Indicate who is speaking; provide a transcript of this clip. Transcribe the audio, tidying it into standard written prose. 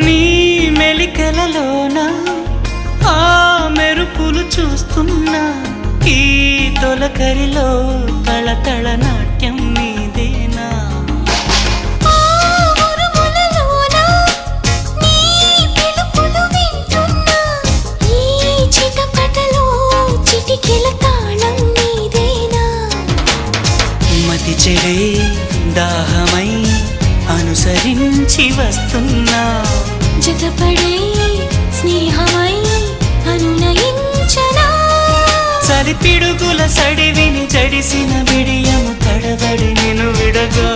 Speaker 1: నీ మెలికలలోన ఆ మెరుపులు చూస్తున్నా ఈ తొలకరిలో తళతళ నాట్యం నీదేనా మతి చెడే దాహమై అనుసరించి వస్తున్నా
Speaker 2: జతపడే స్నేహమై అనునయించనా
Speaker 1: చలి పిడుగుల సడివిని జడిసిన బిడియము తడబడి నిన్ను విడగా